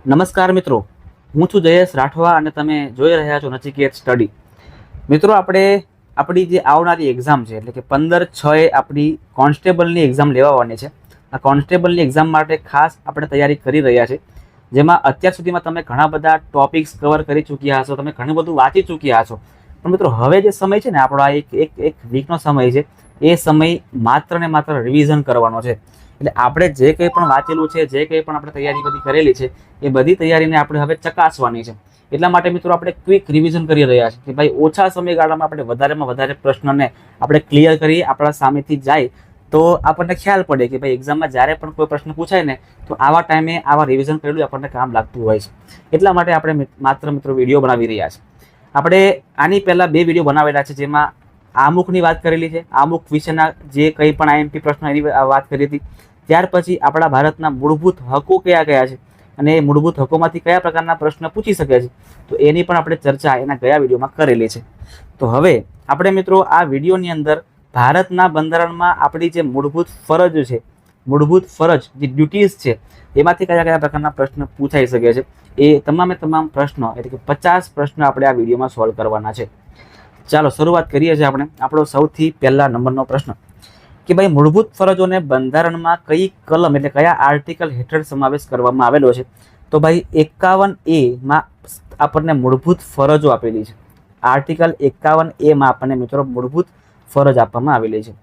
નમસ્કાર મિત્રો, હું છું જયેશ રાઠવા અને તમે જોઈ રહ્યા છો નચિકેત સ્ટડી. મિત્રો, આપણે આપણી જે આવનારી એક્ઝામ છે એટલે કે 15/6 આપણી કોન્સ્ટેબલની એક્ઝામ લેવાની છે. આ કોન્સ્ટેબલની એક્ઝામ માટે ખાસ આપણે તૈયારી કરી રહ્યા છે, જેમાં અત્યાર સુધીમાં તમે ઘણા બધા ટોપિક્સ કવર કરી ચૂક્યા હશો, તમે ઘણું બધું વાંચી ચૂક્યા હશો. પણ મિત્રો, હવે જે સમય છે ને આપણો આ એક વીકનો સમય છે, એ સમય માત્ર ને માત્ર રિવિઝન કરવાનો છે. એટલે આપણે જે કંઈ પણ વાંચેલું છે, જે કંઈ પણ આપણે તૈયારી બધી કરેલી છે, એ બધી તૈયારીને આપણે હવે ચકાસવાની છે. એટલા માટે મિત્રો આપણે ક્વિક રિવિઝન કરી રહ્યા છીએ કે ભાઈ ઓછા સમયગાળામાં આપણે વધારેમાં વધારે પ્રશ્નને આપણે ક્લિયર કરી આપણા સામેથી જાય તો આપણને ખ્યાલ પડે કે ભાઈ એક્ઝામમાં જ્યારે પણ કોઈ પ્રશ્ન પૂછાય ને તો આવા ટાઈમે આવા રિવિઝન કરેલું આપણને કામ લાગતું હોય છે. એટલા માટે આપણે માત્ર મિત્રો વિડીયો બનાવી રહ્યા છે. આપણે આની પહેલાં 2 વિડીયો બનાવેલા છે, જેમાં આમુખની વાત કરેલી છે, આમુખ વિશેના જે કંઈ પણ આઈએમપી પ્રશ્ન એની વાત કરી હતી. ત્યાર પછી આપણા ભારતના મૂળભૂત હકો કયા કયા છે અને એ મૂળભૂત હકોમાંથી કયા પ્રકારના પ્રશ્ન પૂછી શકે છે, તો એની પણ આપણે ચર્ચા એના ગયા વિડીયોમાં કરેલી છે. તો હવે આપણે મિત્રો આ વિડીયોની અંદર ભારતના બંધારણમાં આપણી જે મૂળભૂત ફરજ છે, મૂળભૂત ફરજ જે ડ્યુટીઝ છે, એમાંથી કયા કયા પ્રકારના પ્રશ્ન પૂછાઈ શકે છે, એ તમામ પ્રશ્નો એટલે કે 50 પ્રશ્નો આપણે આ વિડીયોમાં સોલ્વ કરવાના છે. ચાલો શરૂઆત કરીએ છીએ. આપણે આપણો સૌથી પહેલા નંબરનો પ્રશ્ન કે ભાઈ મૂળભૂત ફરજોને બંધારણમાં કઈ કલમ એટલે કયા આર્ટિકલ હેઠળ સમાવેશ કરવામાં આવેલો છે? તો ભાઈ 51A માં આપણને મૂળભૂત ફરજો આપેલી છે. આર્ટિકલ 51A માં આપણને મિત્રો મૂળભૂત ફરજ આપવામાં આવેલી છે.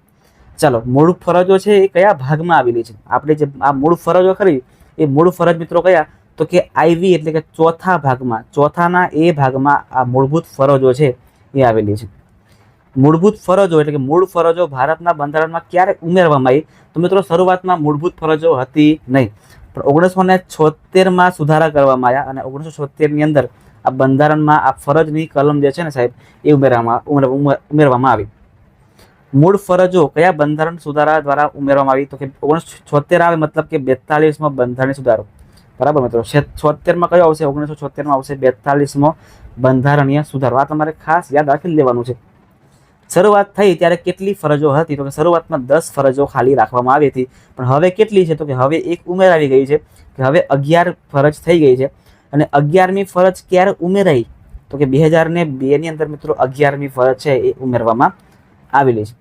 ચાલો, મૂળ ફરજો છે એ કયા ભાગમાં આવેલી છે? આપણે જે આ મૂળ ફરજો ખરી એ મૂળ ફરજ મિત્રો કયા? તો કે IV એટલે કે ચોથા ભાગમાં, ચોથાના એ ભાગમાં આ મૂળભૂત ફરજો છે એ આવેલી છે. મૂળભૂત ફરજો એટલે કે મૂળ ફરજો ભારતના બંધારણમાં ક્યારે ઉમેરવામાં આવી? તો મિત્રો શરૂઆતમાં મૂળભૂત ફરજો હતી નહીં, પણ 1976માં સુધારા કરવામાં આવ્યા અને 1976ની અંદર આ બંધારણમાં આ ફરજની કલમ જે છે ને સાહેબ એ ઉમેરવામાં આવી. મૂળ ફરજો કયા બંધારણ સુધારા દ્વારા ઉમેરવામાં આવી? તો કે 1976 આવે મતલબ કે 42મો બંધારણીય સુધારો. બરાબર મિત્રો, 76માં કયો આવશે? 1976માં આવશે 42મો બંધારણીય સુધારો. આ તમારે ખાસ યાદ રાખી લેવાનું છે. શરૂઆત થઈ ત્યારે કેટલી ફરજો હતી? તો કે શરૂઆતમાં 10 ફરજો ખાલી રાખવામાં આવી હતી, પણ હવે કેટલી છે? તો કે હવે એક ઉમેરાવી ગઈ છે, કે હવે 11 ફરજ થઈ ગઈ છે. અને 11મી ફરજ ક્યારે ઉમેરાઈ? તો કે 2002ની અંદર મિત્રો 11મી ફરજ છે એ ઉમેરવામાં આવેલી છે.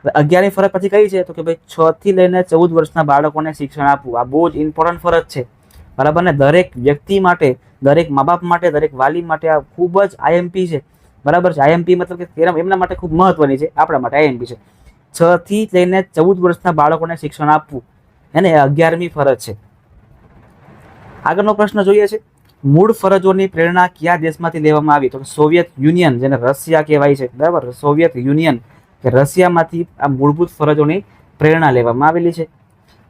હવે 11મી ફરજ પછી કઈ છે? તો કે ભાઈ 6 થી લઈને 14 વર્ષના બાળકોને શિક્ષણ આપવું. આ બહુ જ ઇમ્પોર્ટન્ટ ફરજ છે, બરાબર ને? દરેક વ્યક્તિ માટે, દરેક મા બાપ માટે, દરેક વાલી માટે આ ખૂબ જ આઈએમપી છે, બરાબર છે. આઈએમપી મતલબ કે એમના માટે ખૂબ મહત્વની છે, આપણા માટે આઈએમપી છે. 6 થી લઈને 14 વર્ષના બાળકોને શિક્ષણ આપવું એને 11મી ફરજ છે. આગળનો પ્રશ્ન જોઈએ છે, મૂળ ફરજોની પ્રેરણા કયા દેશમાંથી લેવામાં આવી? તો સોવિયત યુનિયન, જેને રશિયા કહેવાય છે, બરાબર, સોવિયત યુનિયન કે રશિયામાંથી આ મૂળભૂત ફરજોની પ્રેરણા લેવામાં આવેલી છે.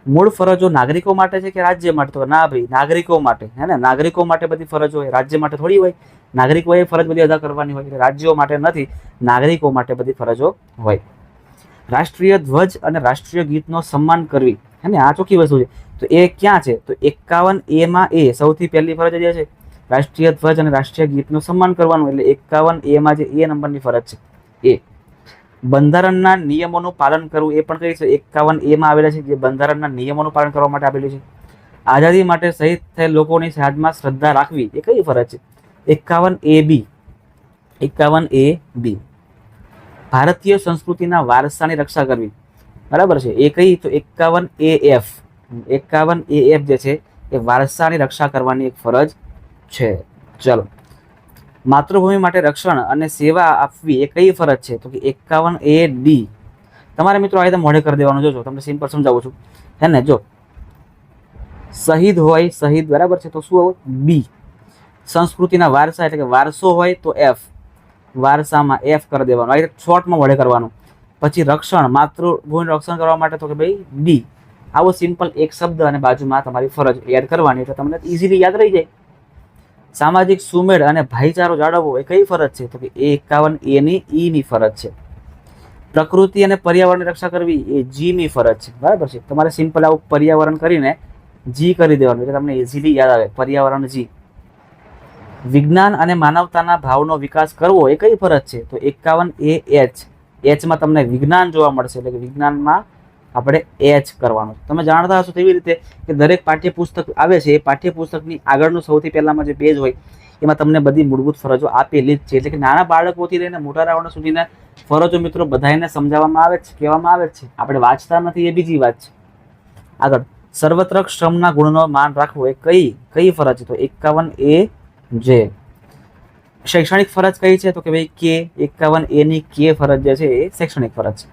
મૂળ ફરજો નાગરિકો માટે છે કે રાજ્ય માટે? તો ના ભાઈ, નાગરિકો માટે, હે ને? નાગરિકો માટે બધી ફરજો હોય, રાજ્ય માટે થોડી હોય. નાગરિકોએ ફરજ બધી અદા કરવાની હોય, એટલે રાજ્યો માટે નથી, નાગરિકો માટે બધી ફરજો હોય. રાષ્ટ્રીય ધ્વજ અને રાષ્ટ્રીય ગીતનો સન્માન કરવી, હે ને? આ ચોખ્ખી વસ્તુ છે. તો એ ક્યાં છે? તો 51A માં એ સૌથી પહેલી ફરજ જે છે રાષ્ટ્રીય ધ્વજ અને રાષ્ટ્રીય ગીતનું સન્માન કરવાનું, એટલે 51A માં જે એ નંબરની ફરજ છે એ. બંધારણના નિયમોનું પાલન કરવું, એ પણ કઈ છે? 51A માં આવેલા છે, જે બંધારણના નિયમોનું પાલન કરવા માટે આપેલું છે. આઝાદી માટે શહીદ થયેલ લોકોની યાદમાં શ્રદ્ધા રાખવી, એ કઈ ફરજ છે? 51AB. 51AB. ભારતીય સંસ્કૃતિના વારસાની રક્ષા કરવી, બરાબર છે, એ કઈ? તો 51AF. 51AF જે છે એ વારસાની રક્ષા કરવાની એક ફરજ છે. ચલો, માતૃભૂમિ માટે રક્ષણ અને સેવા આપવી, એ કઈ ફરજ છે? તો કે 51AD. તમારે મિત્રો આ રીતે મોઢે કરી દેવાનું. જોજો, તમને સિમ્પલ સમજાવું છું, હે ને? જો શહીદ હોય, શહીદ, બરાબર છે, તો શું હોય? B. સંસ્કૃતિના વારસા એટલે કે વારસો હોય તો F. વારસામાં F કરી દેવાનું, આ રીતે શોર્ટમાં વડે કરવાનું. પછી રક્ષણ, માતૃભૂમિનું રક્ષણ કરવા માટે તો કે ભાઈ D. આવો સિમ્પલ એક શબ્દ અને બાજુમાં તમારી ફરજ એડ કરવાની, એટલે તમને ઇઝીલી યાદ રહી જાય. સામાજિક સુમેળ અને ભાઈચારો જાળવવો, એ કઈ ફરજ છે? તો કે 51A ની ફરજ છે. પ્રકૃતિ અને પર્યાવરણની રક્ષા કરવી, એ G ની ફરજ છે, બરાબર છે. તમારે સિમ્પલ આવું પર્યાવરણ કરીને G કરી દેવાનું, એટલે તમને ઇઝીલી યાદ આવે, પર્યાવરણ G. વિજ્ઞાન અને માનવતાના ભાવનો વિકાસ કરવો, એ કઈ ફરજ છે? તો 51AH. H માં તમને વિજ્ઞાન જોવા મળશે, એટલે કે વિજ્ઞાનમાં આપણે એચ કરવાનું. તમે જાણતા હશો તેવી રીતે કે દરેક પાઠ્યપુસ્તક આવે છે એ પાઠ્યપુસ્તકની આગળનું સૌથી પહેલામાં જે પેજ હોય એમાં તમને બધી મૂળભૂત ફરજો આપેલી જ છે. એટલે કે નાના બાળકોથી લઈને મોટા રાવણો સુધીના ફરજો મિત્રો બધાને સમજાવવામાં આવે છે, કહેવામાં આવે છે. આપણે વાંચતા નથી એ બીજી વાત છે. આગળ, સર્વત્ર શ્રમના ગુણનો માન રાખવો એ કઈ ફરજ? તો 51A જે શૈક્ષણિક ફરજ કઈ છે? તો કે ભાઈ કે 51A ની કે ફરજ જે છે એ શૈક્ષણિક ફરજ છે.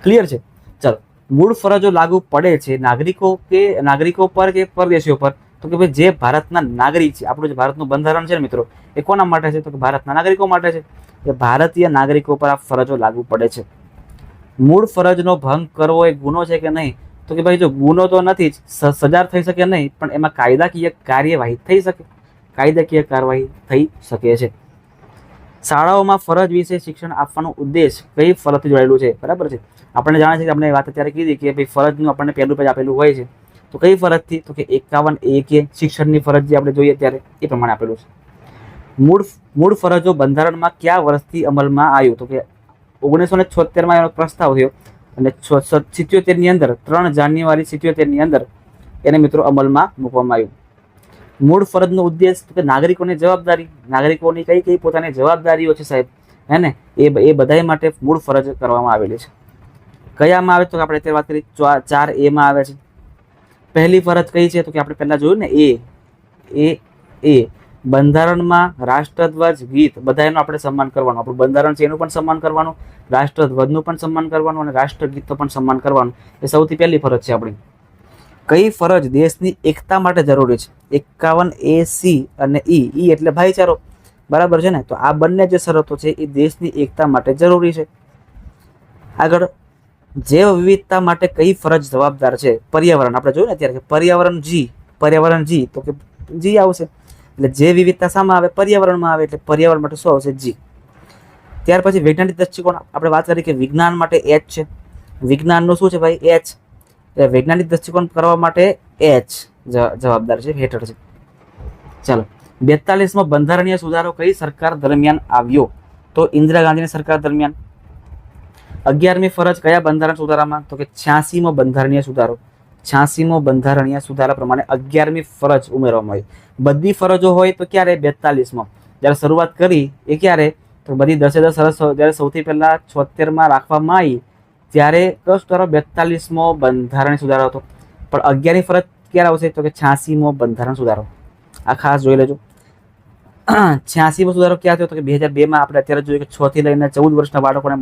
ક્લિયર છે? ચલો, મૂળ ફરજો લાગુ પડે છે નાગરિકો પર કે પરદેશીઓ પર? તો કે ભાઈ જે ભારતના નાગરિક છે, આપણું જે ભારતનું બંધારણ છે ને મિત્રો, એ કોના માટે છે? તો કે ભારતના નાગરિકો માટે છે. કે ભારતીય નાગરિકો પર આ ફરજો લાગુ પડે છે. મૂળ ફરજનો ભંગ કરવો એ ગુનો છે કે નહીં? તો કે ભાઈ જો ગુનો તો નથી જ, સજા થઈ શકે નહીં, પણ એમાં કાયદાકીય કાર્યવાહી થઈ શકે. કાયદાકીય કાર્યવાહી થઈ શકે છે. શાળાઓમાં ફરજ વિશે શિક્ષણ આપવાનો ઉદ્દેશ કઈ ફરજથી જોડાયેલું છે? બરાબર છે. આપણને જાણે છે કે આપણે વાત અત્યારે કીધી કે ભાઈ ફરજનું આપણને પહેલું પેજ આપેલું હોય છે. તો કઈ ફરજથી? તો કે 51A કે શિક્ષણની ફરજ જે આપણે જોઈએ ત્યારે એ પ્રમાણે આપેલું છે. મૂળ ફરજો બંધારણમાં કયા વર્ષથી અમલમાં આવ્યું? તો કે 1976માં એનો પ્રસ્તાવ થયો અને 77ની અંદર 3 જાન્યુઆરી 77ની અંદર એને મિત્રો અમલમાં મૂકવામાં આવ્યું. મૂળ ફરજનો ઉદ્દેશ તો કે નાગરિકોની જવાબદારી, નાગરિકોની કઈ પોતાની જવાબદારીઓ છે સાહેબ, હે ને, એ બધા માટે મૂળ ફરજ કરવામાં આવેલી છે. કયામાં આવે? તો આપણે અત્યારે વાત કરી 4A માં આવે છે. પહેલી ફરજ કઈ છે? તો કે આપણે પહેલા જોયું ને એ બંધારણમાં રાષ્ટ્રધ્વજ, ગીત બધાનું આપણે સન્માન કરવાનું. આપણું બંધારણ છે એનું પણ સન્માન કરવાનું, રાષ્ટ્રધ્વજનું પણ સન્માન કરવાનું અને રાષ્ટ્રગીતનું પણ સન્માન કરવાનું. એ સૌથી પહેલી ફરજ છે આપણી. કઈ ફરજ દેશની એકતા માટે જરૂરી છે? 51AC અને E એટલે ભાઈચારો, બરાબર છે ને. તો આ બંને જે શરતો છે એ દેશની એકતા માટે જરૂરી છે. આગળ, જૈવ વિવિધતા માટે કઈ ફરજ જવાબદાર છે? પર્યાવરણ. આપણે જોયું ને અત્યારે કે પર્યાવરણ જી, તો કે જી આવશે. એટલે જે વિવિધતા શામાં આવે? પર્યાવરણમાં આવે. એટલે પર્યાવરણ માટે શું આવશે? જી. ત્યાર પછી વૈજ્ઞાનિક દ્રષ્ટિકોણ આપણે વાત કરી કે વિજ્ઞાન માટે H છે. વિજ્ઞાનનું શું છે ભાઈ? H. એટલે વૈજ્ઞાનિક દ્રષ્ટિકોણ કરવા માટે H જવાબદાર છે, હેઠળ છે. ચાલો, 42મો બંધારણીય સુધારો કઈ સરકાર દરમિયાન આવ્યો? તો ઇન્દિરા ગાંધીની સરકાર દરમિયાન. 11મી ફરજ કયા બંધારણ સુધારામાં? તો કે 86મો બંધારણીય સુધારો. 86મો બંધારણીય સુધારા પ્રમાણે 11મી ફરજ ઉમેરવામાં આવી. બધી ફરજો હોય તો ક્યારે? 42માં. જ્યારે શરૂઆત કરી એ ક્યારે? તો બધી 10 સરસ જ્યારે સૌથી પહેલા 76માં રાખવામાં આવી ત્યારે કયો સુધારો? 42મો બંધારણીય સુધારો હતો. પણ 11મી ફરજ ક્યારે આવશે? તો કે 86મો બંધારણ સુધારો. આ ખાસ જોઈ લેજો. 86મો સુધારો ક્યાં થયો? તો કે 2002માં. આપણે અત્યારે જોઈએ કે 6 થી લઈને 14 વર્ષના બાળકોને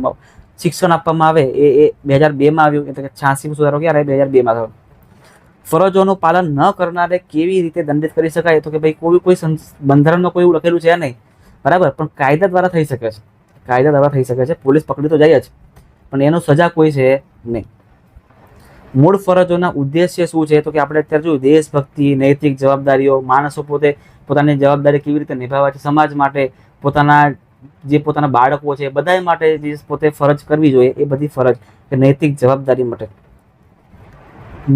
શિક્ષણ આપવામાં આવે એ 2002માં આવ્યું. એટલે કે 86મો સુધારો ક્યારે? 2002માં થયો. ફરજોનું પાલન ન કરનારે કેવી રીતે દંડિત કરી શકાય? તો કે ભાઈ કોઈ બંધારણમાં કોઈ એવું લખેલું છે નહીં, બરાબર, પણ કાયદા દ્વારા થઈ શકે છે. કાયદા દ્વારા થઈ શકે છે. પોલીસ પકડી તો જાય જ, પણ એનો સજા કોઈ છે નહીં. મૂળ ફરજોના ઉદ્દેશ્ય શું છે? તો કે આપણે અત્યારે જોયું દેશભક્તિ, નૈતિક જવાબદારીઓ, માણસો પોતાની જવાબદારી કેવી રીતે નિભાવવા છે સમાજ માટે, પોતાના બાળકો છે બધા માટે જે પોતે ફરજ કરવી જોઈએ એ બધી ફરજ કે નૈતિક જવાબદારી માટે.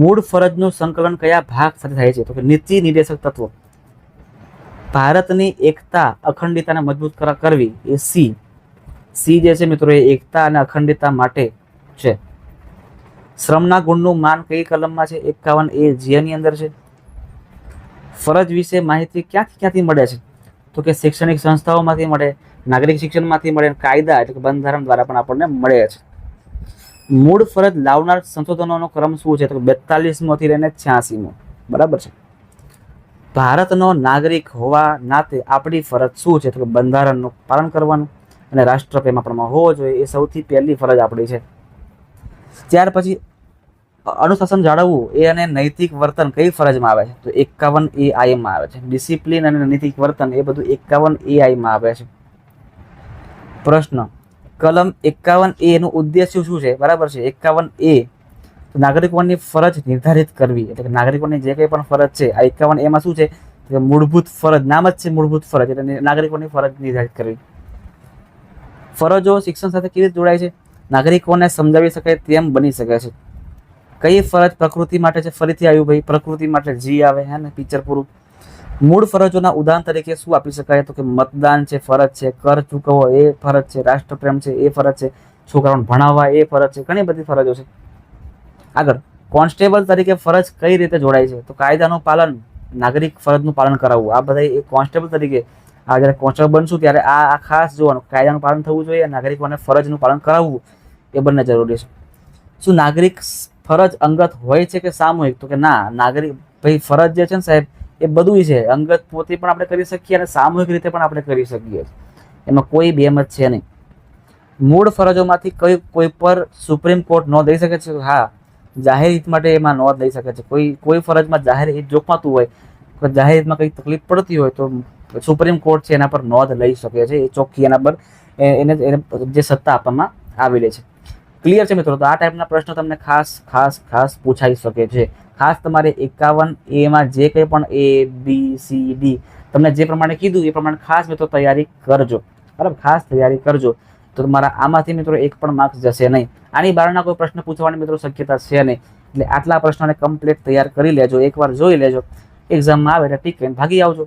મૂળ ફરજનું સંકલન કયા ભાગ સાથે થાય છે? તો કે નીતિ નિર્દેશક તત્વો. ભારતની એકતા અખંડિતતાને મજબૂત કરવી એ સી જે છે મિત્રો એ એકતા અને અખંડિતતા માટે છે. શ્રમના ગુણનું માન કઈ કલમમાં છે? 51A ની અંદર છે. ફરજ વિશે માહિતી ક્યાંથી મળે છે? તો કે શૈક્ષણિક સંસ્થાઓમાંથી મળે, નાગરિક શિક્ષણમાંથી મળે, કાયદા એટલે કે બંધારણ દ્વારા પણ આપણને મળે છે. મૂળ ફરજ લાવનાર સંશોધનોનો ક્રમ શું છે? તો 42મોથી લઈને 86મો. બરાબર છે. ભારતનો નાગરિક હોવા નાતે આપણી ફરજ શું છે? તો કે બંધારણનું પાલન કરવાનું અને રાષ્ટ્રપ્રેમ આપણામાં હોવો જોઈએ. એ સૌથી પહેલી ફરજ આપણી છે. ત્યાર પછી અનુશાસન જાળવવું એ અને નૈતિક વર્તન કઈ ફરજમાં આવે છે? તો 51AI માં આવે છે. ડિસિપ્લિન અને નૈતિક વર્તન એ બધું 51AI માં આવે છે. પ્રશ્ન, કલમ 51A નું ઉદ્દેશ્ય શું છે? બરાબર છે. 51A નાગરિકોની ફરજ નિર્ધારિત કરવી. એટલે કે નાગરિકોની જે કંઈ પણ ફરજ છે આ 51A માં શું છે? મૂળભૂત ફરજ. નામ જ છે મૂળભૂત ફરજ, એટલે નાગરિકોની ફરજ નિર્ધારિત કરવી. ફરજો શિક્ષણ સાથે કેવી રીતે જોડાય છે? નાગરિકોને સમજાવી શકાય તેમ બની શકે છે. કઈ ફરજ પ્રકૃતિ માટે છે? ફરીથી આવ્યું ભાઈ, પ્રકૃતિ માટે જી આવે, હે ને, પિક્ચર પૂરું. મૂળ ફરજોના ઉદાહરણ તરીકે શું આપી શકાય? તો કે મતદાન છે ફરજ છે, કર ચૂકવવો એ ફરજ છે, રાષ્ટ્રપ્રેમ છે એ ફરજ છે, છોકરાઓને ભણાવવા એ ફરજ છે, ઘણી બધી ફરજો છે. આગળ કોન્સ્ટેબલ તરીકે ફરજ કઈ રીતે જોડાય છે? તો કાયદાનું પાલન, નાગરિક ફરજનું પાલન કરાવવું. આ બધા એ કોન્સ્ટેબલ તરીકે જ્યારે કોન્સ્ટેબલ બનશું ત્યારે આ ખાસ જોવાનું, કાયદાનું પાલન થવું જોઈએ, નાગરિકોને ફરજનું પાલન કરાવવું એ બંને જરૂરી છે. શું નાગરિક ફરજ અંગત હોય છે કે સામૂહિક? તો કે ના, નાગરિક ભાઈ ફરજ જે છે ને સાહેબ એ બધું છે, અંગત પોતે પણ આપણે કરી શકીએ અને સામૂહિક રીતે પણ આપણે કરી શકીએ, એમાં કોઈ બેમત છે નહીં. મૂળ ફરજોમાંથી કોઈ પર સુપ્રીમ કોર્ટ નોંધ લઈ શકે છે? હા, જાહેર હિત માટે એમાં નોંધ લઈ શકે છે. કોઈ ફરજમાં જાહેર હિત જોખમાતું હોય, જાહેર હિતમાં કંઈ તકલીફ પડતી હોય તો સુપ્રીમ કોર્ટ છે એના પર નોંધ લઈ શકે છે. એ ચોખ્ખી એના પર એને જે સત્તા આપવામાં આવેલી છે. ક્લિયર છે મિત્રો? તો આ ટાઈપના પ્રશ્નો તમને ખાસ પૂછાઈ શકે છે. ખાસ તમારે 51A જે કંઈ પણ ABCD તમને જે પ્રમાણે કીધું એ પ્રમાણે ખાસ મિત્રો તૈયારી કરજો, બરાબર? ખાસ તૈયારી કરજો તો તમારા આમાંથી મિત્રો એક પણ માર્ક્સ જશે નહીં. આની બહારના કોઈ પ્રશ્ન પૂછવાની મિત્રો શક્યતા છે નહીં. એટલે આટલા પ્રશ્નોને કમ્પ્લીટ તૈયાર કરી લેજો, એકવાર જોઈ લેજો, એક્ઝામમાં આવે એટલે ટીક કરીને ભાગી આવજો,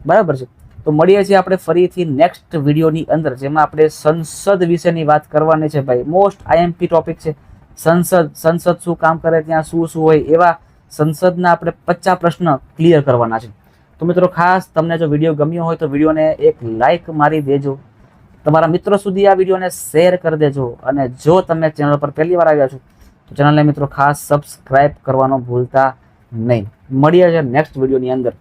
બરાબર છે? તો મળીએ છીએ આપણે ફરીથી નેક્સ્ટ વિડીયોની અંદર, જેમાં આપણે સંસદ વિશેની વાત કરવાની છે. ભાઈ મોસ્ટ IMP ટોપિક છે સંસદ શું કામ કરે, ત્યાં શું હોય, એવા સંસદના આપણે 50 પ્રશ્ન ક્લિયર કરવાના છે. તો મિત્રો ખાસ તમને જો વિડીયો ગમ્યો હોય તો વિડીયોને એક લાઇક મારી દેજો, તમારા મિત્રો સુધી આ વિડીયોને શેર કરી દેજો, અને જો તમે ચેનલ પર પહેલી વાર આવ્યા છો તો ચેનલને મિત્રો ખાસ સબસ્ક્રાઇબ કરવાનું ભૂલતા નહીં. મળીએ છીએ નેક્સ્ટ વિડીયોની અંદર.